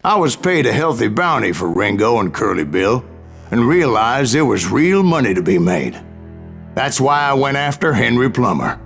I was paid a healthy bounty for Ringo and Curly Bill, and realized there was real money to be made. That's why I went after Henry Plummer.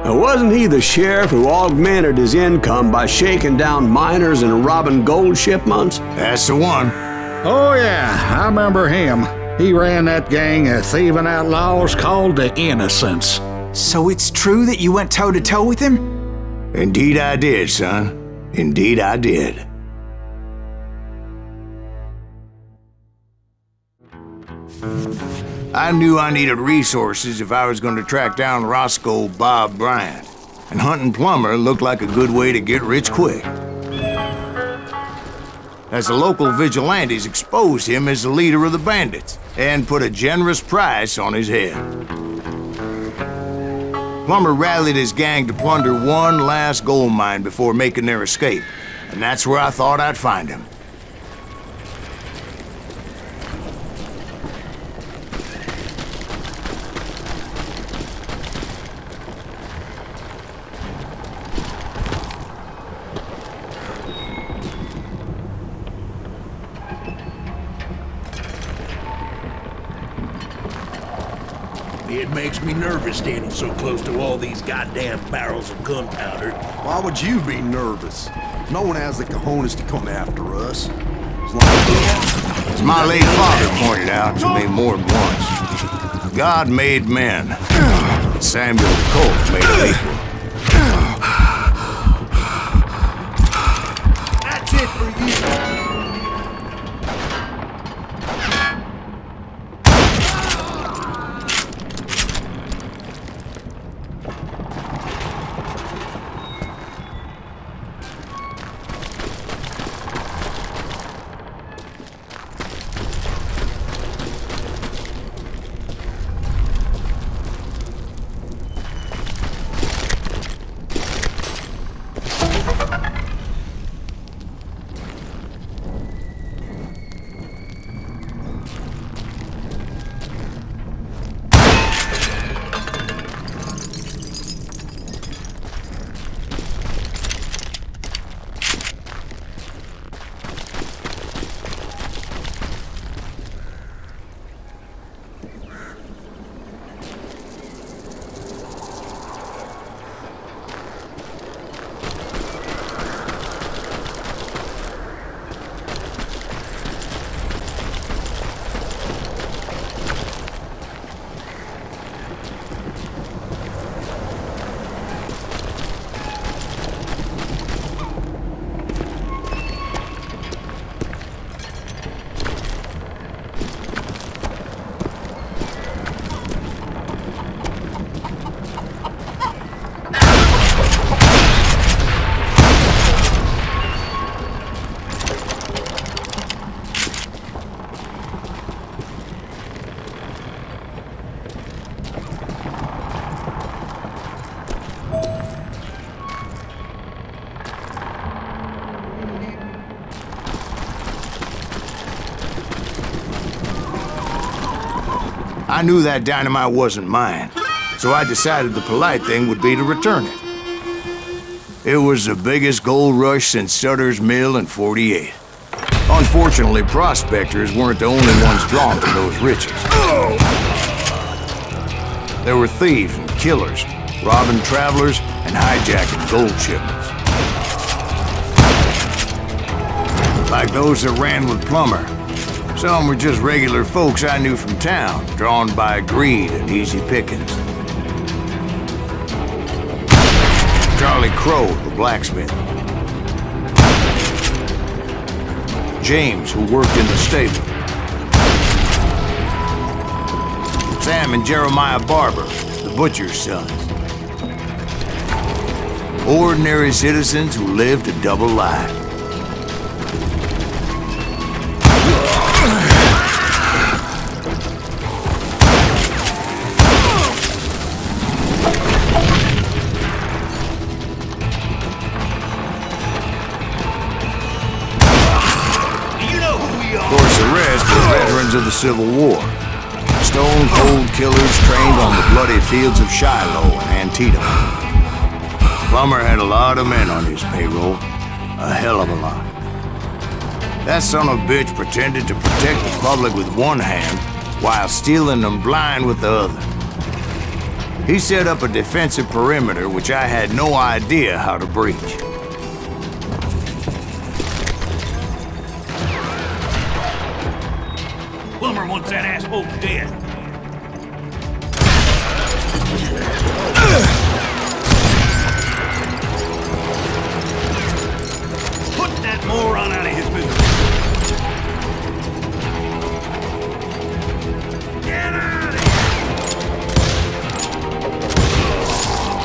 Now, wasn't he the sheriff who augmented his income by shaking down miners and robbing gold shipments? That's the one. Oh yeah, I remember him. He ran that gang of thieving outlaws called the Innocents. So it's true that you went toe-to-toe with him? Indeed I did, son. Indeed I did. I knew I needed resources if I was going to track down Roscoe Bob Bryant, and hunting Plummer looked like a good way to get rich quick. As the local vigilantes exposed him as the leader of the bandits, and put a generous price on his head. Plummer rallied his gang to plunder one last gold mine before making their escape, and that's where I thought I'd find him. It makes me nervous standing so close to all these goddamn barrels of gunpowder. Why would you be nervous? No one has the cojones to come after us. As my late father pointed out to me more than once, God made men, but Samuel Colt made them equal. That's it for you. I knew that dynamite wasn't mine, so I decided the polite thing would be to return it. It was the biggest gold rush since Sutter's Mill in '48. Unfortunately, prospectors weren't the only ones drawn to those riches. There were thieves and killers, robbing travelers and hijacking gold shipments. Like those that ran with Plummer. Some were just regular folks I knew from town, drawn by greed and easy pickings. Charlie Crow, the blacksmith. James, who worked in the stable. Sam and Jeremiah Barber, the butcher's sons. Ordinary citizens who lived a double life. Of the Civil War. Stone-cold killers trained on the bloody fields of Shiloh and Antietam. Plummer had a lot of men on his payroll. A hell of a lot. That son of a bitch pretended to protect the public with one hand while stealing them blind with the other. He set up a defensive perimeter which I had no idea how to breach. Plummer wants that asshole dead. Put that moron out of his business. Get out of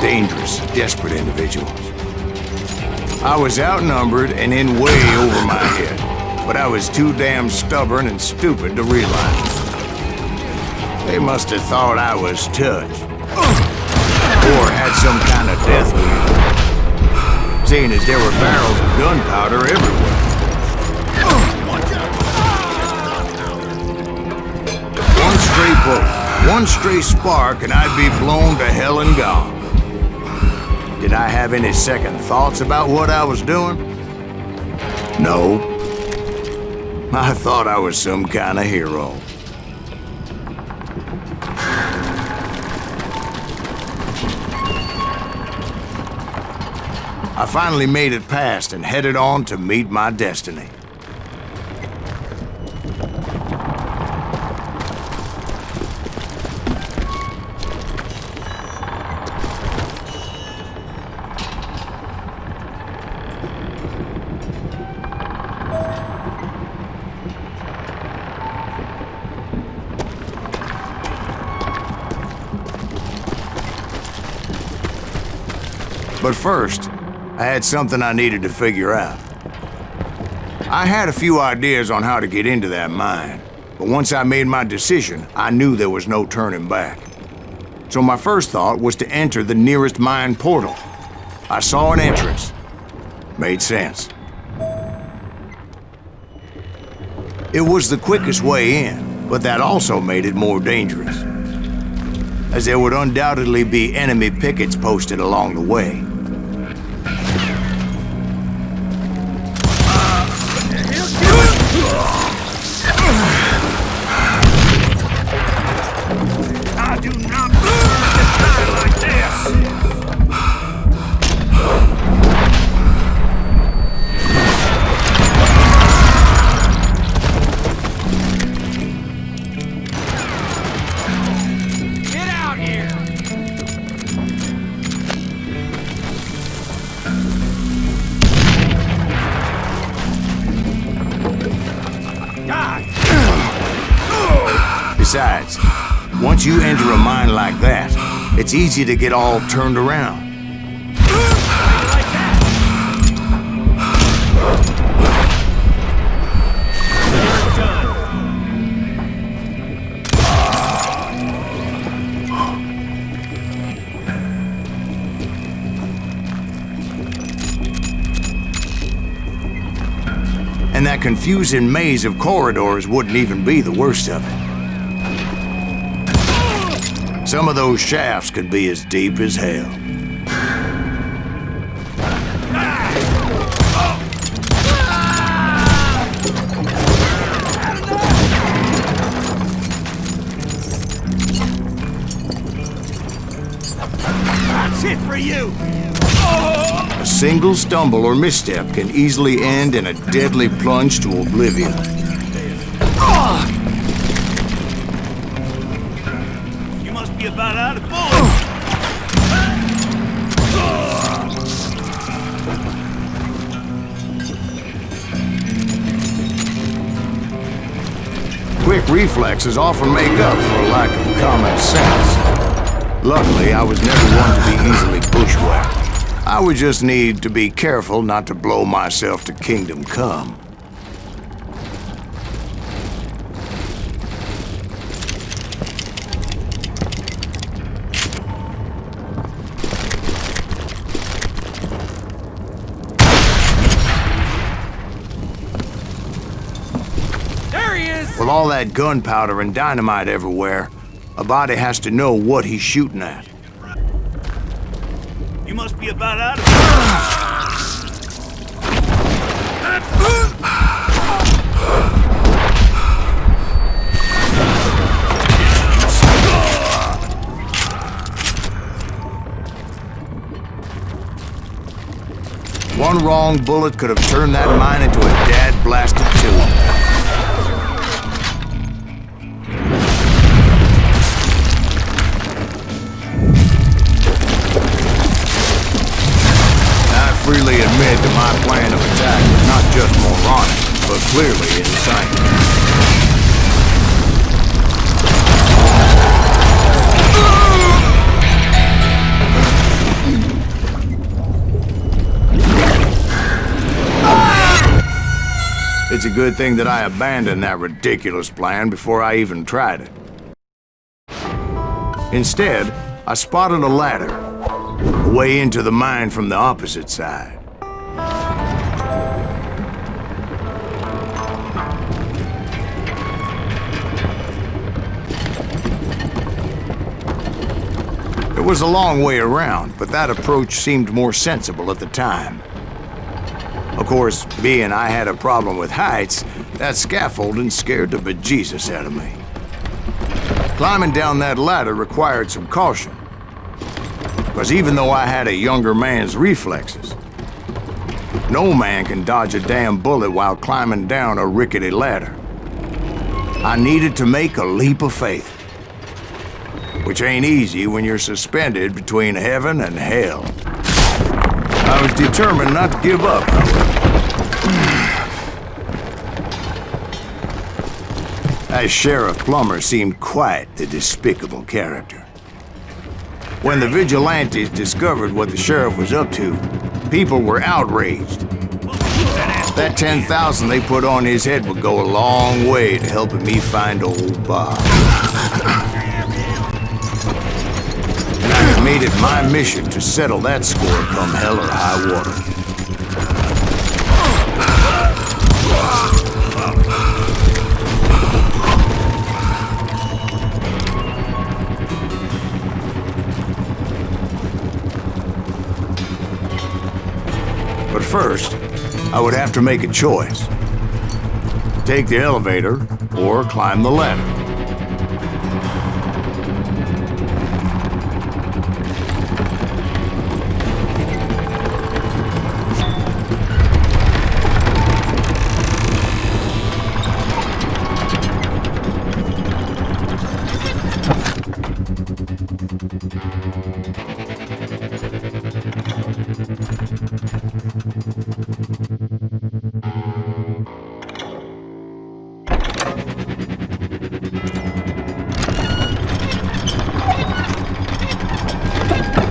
here! Dangerous, desperate individuals. I was outnumbered and in way over my head, but I was too damn stubborn and stupid to realize. They must have thought I was touched. Or had some kind of death wound. Seeing as there were barrels of gunpowder everywhere. One stray bullet, one stray spark, and I'd be blown to hell and gone. Did I have any second thoughts about what I was doing? No. I thought I was some kind of hero. I finally made it past and headed on to meet my destiny. But first, I had something I needed to figure out. I had a few ideas on how to get into that mine, but once I made my decision, I knew there was no turning back. So my first thought was to enter the nearest mine portal. I saw an entrance. Made sense. It was the quickest way in, but that also made it more dangerous, as there would undoubtedly be enemy pickets posted along the way. I do not die like this! Get out here! Die! Besides, once you enter a mine like that, it's easy to get all turned around. And that confusing maze of corridors wouldn't even be the worst of it. Some of those shafts could be as deep as hell. That's it for you! A single stumble or misstep can easily end in a deadly plunge to oblivion. You must be about out of bullets! Quick reflexes often make up for a lack of common sense. Luckily, I was never one to be easily bushwhacked. I would just need to be careful not to blow myself to kingdom come. There he is! With all that gunpowder and dynamite everywhere, a body has to know what he's shooting at. You must be about out of One wrong bullet could have turned that mine into a dad-blasted tomb. I freely admit that my plan of attack was not just moronic, but clearly insane. It's a good thing that I abandoned that ridiculous plan before I even tried it. Instead, I spotted a ladder, a way into the mine from the opposite side. It was a long way around, but that approach seemed more sensible at the time. Of course, being I had a problem with heights, that scaffolding scared the bejesus out of me. Climbing down that ladder required some caution, because even though I had a younger man's reflexes, no man can dodge a damn bullet while climbing down a rickety ladder. I needed to make a leap of faith, which ain't easy when you're suspended between heaven and hell. I was determined not to give up, however. That Sheriff Plummer seemed quite the despicable character. When the vigilantes discovered what the sheriff was up to, people were outraged. That 10,000 they put on his head would go a long way to helping me find old Bob. And I had made it my mission to settle that score come hell or high water. But first, I would have to make a choice. Take the elevator or climb the ladder.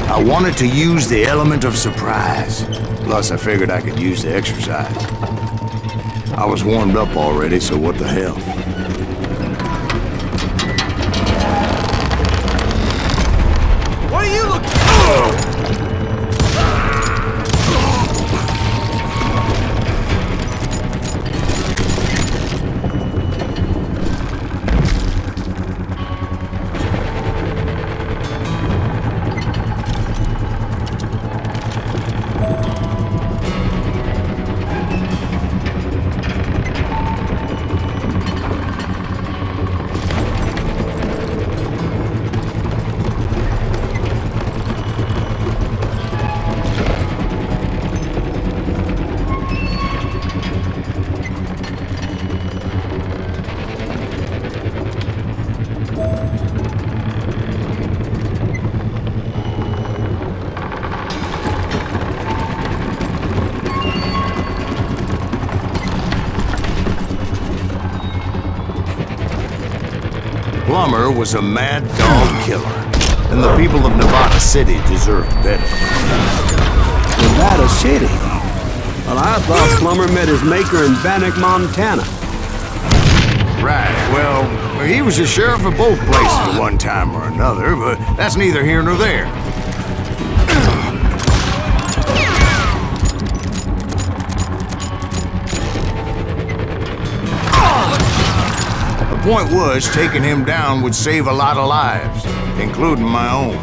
I wanted to use the element of surprise. Plus, I figured I could use the exercise. I was warmed up already, so what the hell? What are you looking for? Plummer was a mad dog killer, and the people of Nevada City deserved better. Nevada City? Well, I thought Plummer met his maker in Bannock, Montana. Right, well, he was the sheriff of both places at one time or another, but that's neither here nor there. The point was, taking him down would save a lot of lives, including my own.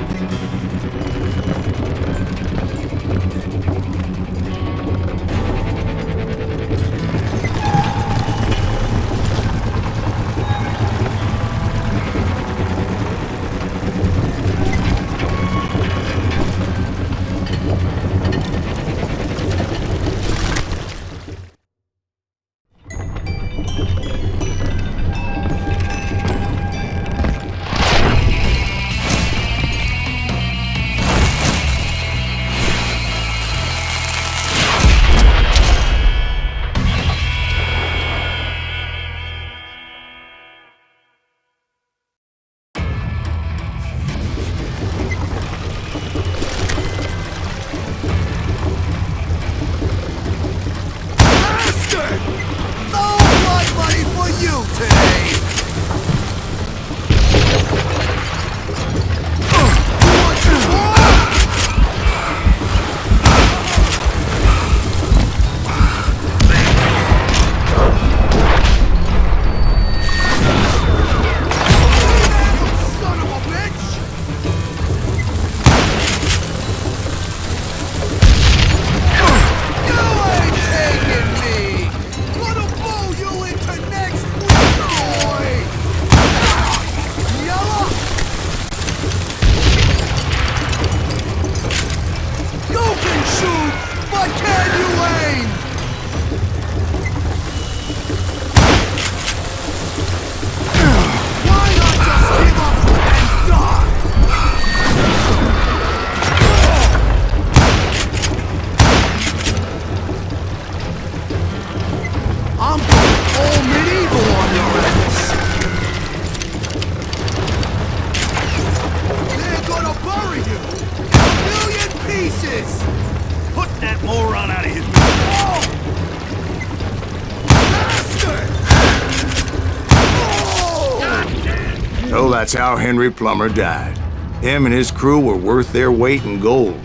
So that's how Henry Plummer died. Him and his crew were worth their weight in gold.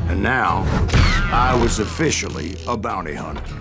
And now, I was officially a bounty hunter.